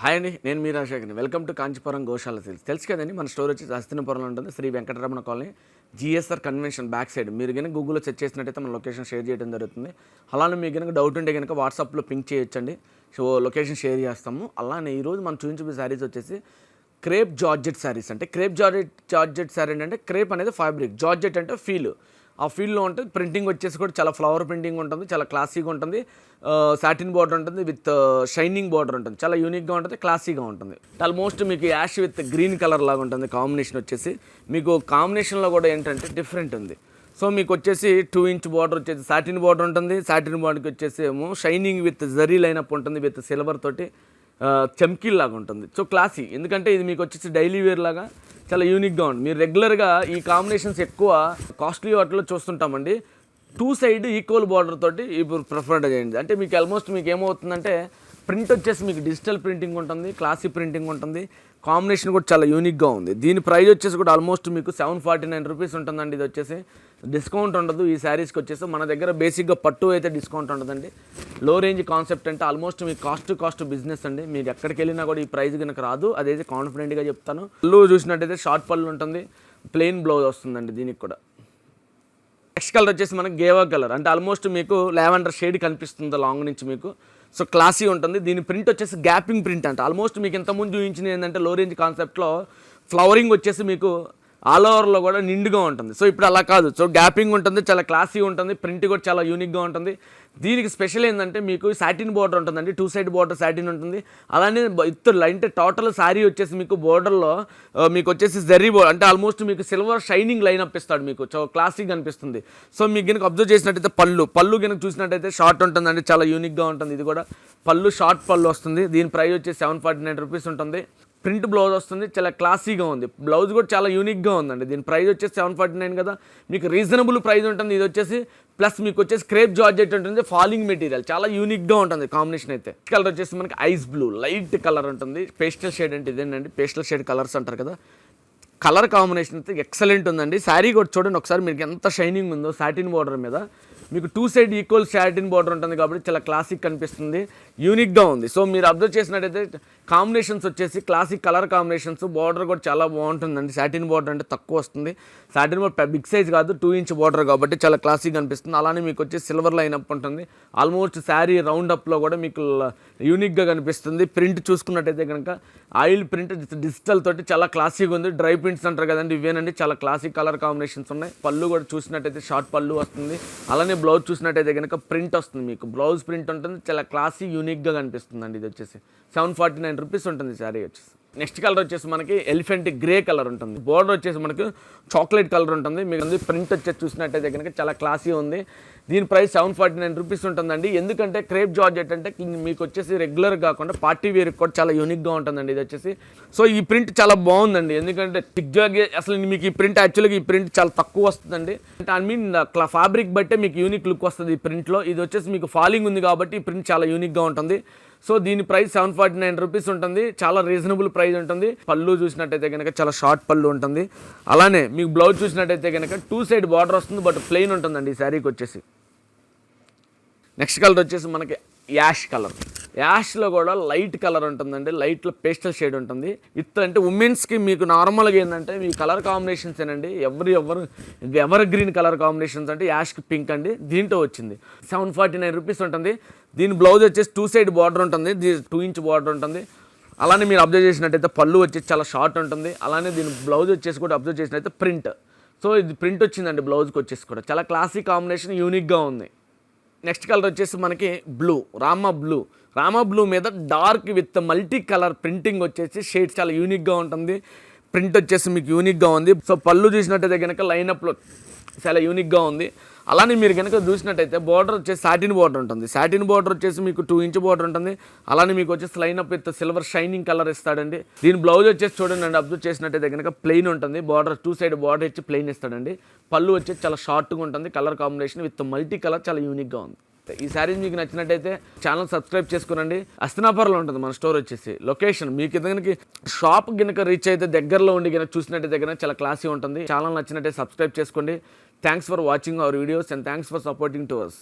Hi అండి, నేను మీ రాజశేఖర్ని. Welcome to Kanchipuram Goshala sales. తెలుసు కదండి, మన స్టోర్ వచ్చి హస్తినాపురంలో ఉంటుంది. Shri Venkataramana colony, GSR convention back side. మీరు కనుక గూగుల్లో సెర్చ్ చేసినట్టయితే మన లొకేషన్ షేర్ చేయడం జరుగుతుంది. అలానే మీకు కనుక డౌట్ ఉంటే కనుక వాట్సాప్లో పింక్ చేయొచ్చండి. సో లొకేషన్ షేర్ చేస్తాము. అలానే ఈరోజు మనం చూపించే శారీస్ వచ్చేసి క్రేప్ జార్జెట్ శారీస్. అంటే క్రేప్ జార్జెట్ శారీ అంటే క్రేప్ అనేది ఫ్యాబ్రిక్, జార్జెట్ అంటే ఫీల్. ఆ ఫీల్డ్లో ఉంటుంది. ప్రింటింగ్ వచ్చేసి కూడా చాలా ఫ్లవర్ ప్రింటింగ్ ఉంటుంది, చాలా క్లాసీగా ఉంటుంది. సాటిన్ బార్డర్ ఉంటుంది విత్ షైనింగ్ బార్డర్ ఉంటుంది. చాలా యూనిక్గా ఉంటుంది, క్లాసీగా ఉంటుంది. ఆల్మోస్ట్ మీకు యాష్ విత్ గ్రీన్ కలర్ లాగా ఉంటుంది కాంబినేషన్ వచ్చేసి. మీకు కాంబినేషన్లో కూడా ఏంటంటే డిఫరెంట్ ఉంది. సో మీకు వచ్చేసి 2 ఇంచ్ బార్డర్ వచ్చేసి సాటిన్ బార్డర్ ఉంటుంది. సాటిన్ బార్డర్కి వచ్చేసి ఏమో షైనింగ్ విత్ జరీ లైనప్ ఉంటుంది, విత్ సిల్వర్ తోటి చమ్కీల్ లాగా ఉంటుంది. సో క్లాసీ, ఎందుకంటే ఇది మీకు వచ్చేసి డైలీ వేర్ లాగా చాలా యూనిక్గా ఉంటుంది. మీరు రెగ్యులర్గా ఈ కాంబినేషన్స్ ఎక్కువ కాస్ట్లీ వాటిలో చూస్తుంటామండి. 2 సైడ్ ఈక్వల్ బార్డర్ తోటి ఇప్పుడు ప్రిఫర్ చేయండి. అంటే మీకు ఆల్మోస్ట్ మీకు ఏమవుతుందంటే ప్రింట్ వచ్చేసి మీకు డిజిటల్ ప్రింటింగ్ ఉంటుంది, క్లాసీ ప్రింటింగ్ ఉంటుంది. కాంబినేషన్ కూడా చాలా యూనిక్గా ఉంది. దీని ప్రైస్ వచ్చేసి కూడా ఆల్మోస్ట్ మీకు 749 రూపీస్ ఉంటుందండి. ఇది వచ్చేసి డిస్కౌంట్ ఉండదు ఈ శారీస్కి వచ్చేసి. మన దగ్గర బేసిక్గా పట్టు అయితే డిస్కౌంట్ ఉండదండి. లో రేంజ్ కాన్సెప్ట్ అంటే ఆల్మోస్ట్ మీకు కాస్ట్ బిజినెస్ అండి. మీరు ఎక్కడికి వెళ్ళినా కూడా ఈ ప్రైస్ కనుక రాదు, అదైతే కాన్ఫిడెంట్గా చెప్తాను. పళ్ళు చూసినట్టయితే షార్ట్ పళ్ళు ఉంటుంది, ప్లెయిన్ బ్లౌజ్ వస్తుందండి దీనికి కూడా. నెక్స్ట్ కలర్ వచ్చేసి మనకి గేవా కలర్. అంటే ఆల్మోస్ట్ మీకు లావెండర్ షేడ్ కనిపిస్తుంది లాంగ్ నుంచి మీకు. సో క్లాసీ ఉంటుంది. దీని ప్రింట్ వచ్చేసి గ్యాపింగ్ ప్రింట్ అంటే ఆల్మోస్ట్ మీకు ఇంతకుముందు చూపించింది ఏంటంటే లో రేంజ్ కాన్సెప్ట్లో ఫ్లవరింగ్ వచ్చేసి మీకు ఆల్ ఓవర్లో కూడా నిండుగా ఉంటుంది. సో ఇప్పుడు అలా కాదు. సో గ్యాపింగ్ ఉంటుంది, చాలా క్లాసీ ఉంటుంది. ప్రింట్ కూడా చాలా యూనిక్గా ఉంటుంది. దీనికి స్పెషల్ ఏంటంటే మీకు సాటిన్ బార్డర్ ఉంటుందండి. 2 సైడ్ బార్డర్ సాటిన్ ఉంటుంది. అలానే ఇత్తు అంటే టోటల్ శారీ వచ్చేసి మీకు బార్డర్లో మీకు వచ్చేసి జరీ బోర్డర్ అంటే ఆల్మోస్ట్ మీకు సిల్వర్ షైనింగ్ లైన్ అప్ ఇస్తాడు మీకు. సో క్లాసీగా అనిపిస్తుంది. సో మీకు కనుక అబ్జర్వ్ చేసినట్టయితే పళ్ళు కనుక చూసినట్టయితే షార్ట్ ఉంటుందండి, చాలా యూనిక్గా ఉంటుంది. ఇది కూడా పళ్ళు షార్ట్ పళ్ళు వస్తుంది. దీని ప్రైస్ వచ్చేసి 749 రూపీస్ ఉంటుంది. ప్రింట్ బ్లౌజ్ వస్తుంది, చాలా క్లాసీగా ఉంది. బ్లౌజ్ కూడా చాలా యూనిక్గా ఉందండి. దీని ప్రైస్ వచ్చేసి 749 కదా, మీకు రీజనబుల్ ప్రైస్ ఉంటుంది. ఇది వచ్చేసి ప్లస్ మీకు వచ్చేసి క్రేప్ జార్జెట్ ఉంటుంది, ఫాలింగ్ మెటీరియల్, చాలా యూనిక్గా ఉంటుంది కాంబినేషన్ అయితే. కలర్ వచ్చేసి మనకి ఐస్ బ్లూ లైట్ కలర్ ఉంటుంది. పేస్టల్ షేడ్ అంటే ఇదేనండి, పేస్టల్ షేడ్ కలర్స్ అంటారు కదా. కలర్ కాంబినేషన్ అయితే ఎక్సలెంట్ ఉందండి. శారీ కూడా చూడండి ఒకసారి, మీకు ఎంత షైనింగ్ ఉందో. సాటిన్ బార్డర్ మీద మీకు 2 సైడ్ ఈక్వల్ సాటిన్ బార్డర్ ఉంటుంది కాబట్టి చాలా క్లాసిక్ కనిపిస్తుంది, యూనిక్గా ఉంది. సో మీరు అబ్జర్వ్ చేసినట్టయితే కాంబినేషన్స్ వచ్చేసి క్లాసిక్ కలర్ కాంబినేషన్స్. బార్డర్ కూడా చాలా బాగుంటుందండి. సాటిన్ బార్డర్ అంటే తక్కువ వస్తుంది. సాటిన్ బార్డర్ బిగ్ సైజ్ కాదు, 2 ఇంచ్ బార్డర్ కాబట్టి చాలా క్లాసిక్ కనిపిస్తుంది. అలానే మీకు వచ్చి సిల్వర్ లైన్ అప్ ఉంటుంది. ఆల్మోస్ట్ శారీ రౌండ్ అప్లో కూడా మీకు యూనిక్గా కనిపిస్తుంది. ప్రింట్ చూసుకున్నట్టయితే కనుక ఆయిల్ ప్రింట్ డిజిటల్ తోటి చాలా క్లాసిక్గా ఉంది. డ్రై ప్రింట్స్ అంటారు కదండి, ఇవేనండి. చాలా క్లాసిక్ కలర్ కాంబినేషన్స్ ఉన్నాయి. పళ్ళు కూడా చూసినట్టయితే షార్ట్ పళ్ళు వస్తుంది. అలానే బ్లౌజ్ చూసినట్టయితే కనుక ప్రింట్ వస్తుంది మీకు. బ్లౌజ్ ప్రింట్ ఉంటుంది, చాలా క్లాసీ యూనిక్గా కనిపిస్తుంది అండి. ఇది వచ్చేసి 749 రూపీస్ ఉంటుంది శారీ వచ్చేసి. నెక్స్ట్ కలర్ వచ్చేసి మనకి ఎలిఫెంట్ గ్రే కలర్ ఉంటుంది. బోర్డర్ వచ్చేసి మనకి చాక్లెట్ కలర్ ఉంటుంది. మీకు ప్రింట్ వచ్చేసి చూసినట్టయితే కనుక చాలా క్లాసీ ఉంది. దీని ప్రైస్ 749 రూపీస్ ఉంటుందండి. ఎందుకంటే క్రేప్ జార్జెట్ అంటే మీకు వచ్చేసి రెగ్యులర్ కాకుండా పార్టీ వేర్కి కూడా చాలా యూనిక్గా ఉంటుందండి ఇది వచ్చేసి. సో ఈ ప్రింట్ చాలా బాగుందండి. ఎందుకంటే టిక్జాగ్ అసలు మీకు ఈ ప్రింట్ యాక్చువల్గా ఈ ప్రింట్ చాలా తక్కువ వస్తుందండి. అంటే ఐ మీన్ ఫ్యాబ్రిక్ బట్టే మీకు యూనిక్ లుక్ వస్తుంది ఈ ప్రింట్లో. ఇది వచ్చేసి మీకు ఫాలింగ్ ఉంది కాబట్టి ఈ ప్రింట్ చాలా యూనిక్గా ఉంటుంది. సో దీని ప్రైస్ 749 రూపీస్ ఉంటుంది. చాలా రీజనబుల్ ప్రైస్ ఉంటుంది. పళ్ళు చూసినట్టయితే కనుక చాలా షార్ట్ పళ్ళు ఉంటుంది. అలానే మీకు బ్లౌజ్ చూసినట్టయితే కనుక 2 సైడ్ బార్డర్ వస్తుంది, బట్ ప్లెయిన్ ఉంటుందండి ఈ శారీకి వచ్చేసి. నెక్స్ట్ కలర్ వచ్చేసి మనకి యాష్ కలర్. యాష్లో కూడా లైట్ కలర్ ఉంటుందండి, లైట్లో పేస్టల్ షేడ్ ఉంటుంది. అంటే ఉమెన్స్కి మీకు నార్మల్గా ఏంటంటే మీ కలర్ కాంబినేషన్స్ ఏనండి ఎవర్ గ్రీన్ కలర్ కాంబినేషన్స్ అంటే యాష్కి పింక్ అండి. దీంట్లో వచ్చింది 749 రూపీస్ ఉంటుంది. దీని బ్లౌజ్ వచ్చేసి 2 సైడ్ బార్డర్ ఉంటుంది, 2 ఇంచ్ బార్డర్ ఉంటుంది. అలానే మీరు అబ్జర్వ్ చేసినట్టయితే పళ్ళు వచ్చేసి చాలా షార్ట్ ఉంటుంది. అలానే దీని బ్లౌజ్ వచ్చేసి కూడా అబ్జర్వ్ చేసినట్టయితే ప్రింట్. సో ఇది ప్రింట్ వచ్చిందండి బ్లౌజ్కి వచ్చేసి కూడా. చాలా క్లాసిక్ కాంబినేషన్, యూనిక్గా ఉంది. నెక్స్ట్ కలర్ వచ్చేసి మనకి బ్లూ, రామా బ్లూ మీద dark with multi colour printing వచ్చేసి షేడ్స్ చాలా యూనిక్గా ఉంటుంది. ప్రింట్ వచ్చేసి మీకు యూనిక్గా ఉంది. సో పళ్ళు చూసినట్టయితే కనుక లైనప్లో చాలా యూనిక్గా ఉంది. అలానే మీరు కనుక చూసినట్టయితే బార్డర్ వచ్చేసి సాటిన్ బార్డర్ ఉంటుంది. సాటిన్ బార్డర్ వచ్చేసి మీకు 2 ఇంచ్ బార్డర్ ఉంటుంది. అలానే మీకు వచ్చేసి line up with silver shining colour ఇస్తాడండి. దీని బ్లౌజ్ వచ్చేసి చూడండి అబ్జర్వ్ చేసినట్టయితే కనుక ప్లెయిన్ ఉంటుంది. బార్డర్ 2 సైడ్ బార్డర్ ఇచ్చి ప్లెయిన్ ఇస్తాడండి. పళ్ళు వచ్చేసి చాలా షార్ట్గా ఉంటుంది. Colour combination with multi colour చాలా యూనిక్గా ఉంది. ఈ శారీస్ మీకు నచ్చినట్టయితే ఛానల్ సబ్స్క్రైబ్ చేసుకునండి. హస్తినాపురంలో ఉంటుంది మన స్టోర్ వచ్చేసి. లొకేషన్ మీకు కనుక షాప్ కనుక రీచ్ అయితే దగ్గరలో ఉండి కనుక చూసినట్టయితే కనుక చాలా క్లాసీ ఉంటుంది. ఛానల్ నచ్చినట్టయితే సబ్స్క్రైబ్ చేసుకోండి. Thanks for watching our videos and thanks for supporting to us.